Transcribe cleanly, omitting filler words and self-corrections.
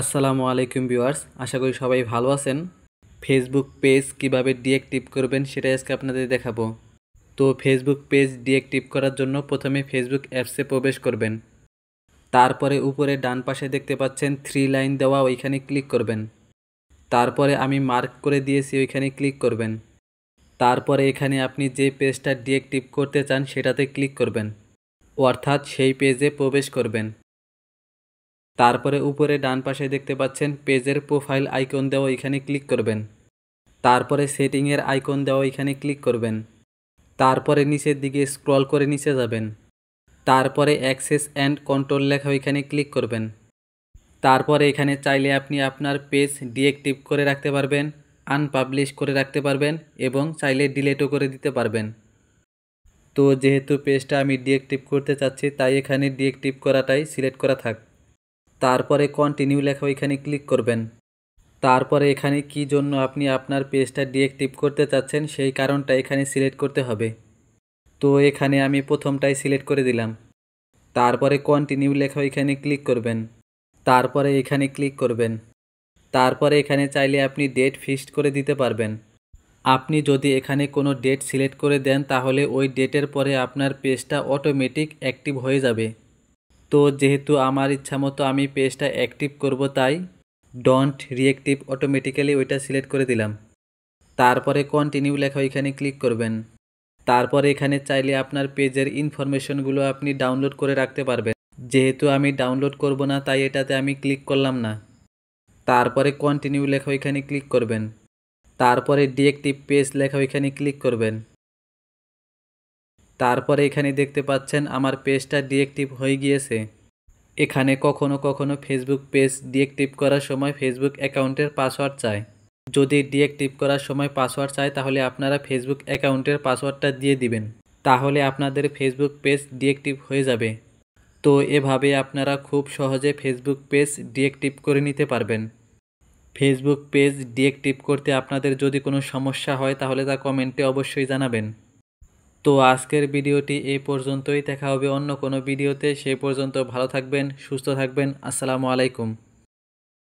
আসসালামু আলাইকুম ভিউয়ার্স, আশা করি সবাই ভালো আছেন। ফেসবুক পেজ কিভাবে ডিঅ্যাক্টিভ করবেন সেটাই আজকে আপনাদের দেখাবো। তো ফেসবুক পেজ ডিঅ্যাক্টিভ করার জন্য প্রথমে ফেসবুক অ্যাপসে প্রবেশ করবেন। তারপরে উপরে ডান পাশে দেখতে পাচ্ছেন 3 লাইন দেওয়া, ওইখানে ক্লিক করবেন। তারপরে আমি মার্ক করে দিয়েছি, ওইখানে ক্লিক করবেন। তারপরে এখানে আপনি যে পেজটা ডিঅ্যাক্টিভ করতে চান সেটাতে ক্লিক করবেন, অর্থাৎ সেই পেজে প্রবেশ করবেন। তারপরে উপরে ডান পাশে দেখতে পাচ্ছেন পেজের প্রোফাইল আইকন দেওয়া, এখানে ক্লিক করবেন। তারপরে সেটিংয়ের আইকন দেওয়া, এখানে ক্লিক করবেন। তারপরে নিচের দিকে স্ক্রল করে নিচে যাবেন। তারপরে অ্যাক্সেস অ্যান্ড কন্ট্রোল লেখা, এখানে ক্লিক করবেন। তারপরে এখানে চাইলে আপনি আপনার পেজ ডিঅ্যাক্টিভ করে রাখতে পারবেন, আনপাবলিশ করে রাখতে পারবেন এবং চাইলে ডিলেটও করে দিতে পারবেন। তো যেহেতু পেজটা আমি ডিঅ্যাক্টিভ করতে চাচ্ছি, তাই এখানে ডিঅ্যাক্টিভ করাটাই সিলেক্ট করা থাক। তারপরে কন্টিনিউ লেখা, এখানে ক্লিক করবেন। তারপরে এখানে কি জন্য আপনি আপনার পেজটা ডিঅ্যাক্টিভ করতে চাচ্ছেন সেই কারণটা এখানে সিলেক্ট করতে হবে। তো এখানে আমি প্রথমটাই সিলেক্ট করে দিলাম। তারপরে কন্টিনিউ লেখা, এখানে ক্লিক করবেন। তারপরে এখানে ক্লিক করবেন। তারপরে এখানে চাইলে আপনি ডেট ফিক্সড করে দিতে পারবেন। আপনি যদি এখানে কোনো ডেট সিলেক্ট করে দেন তাহলে ওই ডেটের পরে আপনার পেজটা অটোমেটিক অ্যাক্টিভ হয়ে যাবে। তো যেহেতু আমার ইচ্ছা মতো আমি পেজটা অ্যাক্টিভ করব, তাই ডোন্ট রিঅ্যাক্টিভ অটোমেটিক্যালি ওইটা সিলেক্ট করে দিলাম। তারপরে কন্টিনিউ লেখা, এখানে ক্লিক করবেন। তারপরে এখানে চাইলে আপনার পেজের ইনফরমেশনগুলো আপনি ডাউনলোড করে রাখতে পারবেন। যেহেতু আমি ডাউনলোড করব না, তাই এটাতে আমি ক্লিক করলাম না। তারপরে কন্টিনিউ লেখা, এখানে ক্লিক করবেন। তারপরে ডিঅ্যাক্টিভ পেজ লেখা, এখানে ক্লিক করবেন। তারপরে এখানে দেখতে পাচ্ছেন আমার পেজটা ডিঅ্যাক্টিভ হয়ে গিয়েছে। এখানে কখনো কখনো ফেসবুক পেজ ডিঅ্যাক্টিভ করার সময় ফেসবুক অ্যাকাউন্টের পাসওয়ার্ড চায়। যদি ডিঅ্যাক্টিভ করার সময় পাসওয়ার্ড চায় তাহলে আপনারা ফেসবুক অ্যাকাউন্টের পাসওয়ার্ডটা দিয়ে দিবেন, তাহলে আপনাদের ফেসবুক পেজ ডিঅ্যাক্টিভ হয়ে যাবে। তো এভাবে আপনারা খুব সহজে ফেসবুক পেজ ডিঅ্যাক্টিভ করে নিতে পারবেন। ফেসবুক পেজ ডিঅ্যাক্টিভ করতে আপনাদের যদি কোনো সমস্যা হয় তাহলে তা কমেন্টে অবশ্যই জানাবেন। তো আজকের ভিডিওটি এই পর্যন্তই, দেখা হবে অন্য কোনো ভিডিওতে। সেই পর্যন্ত ভালো থাকবেন, সুস্থ থাকবেন। আসসালামু আলাইকুম।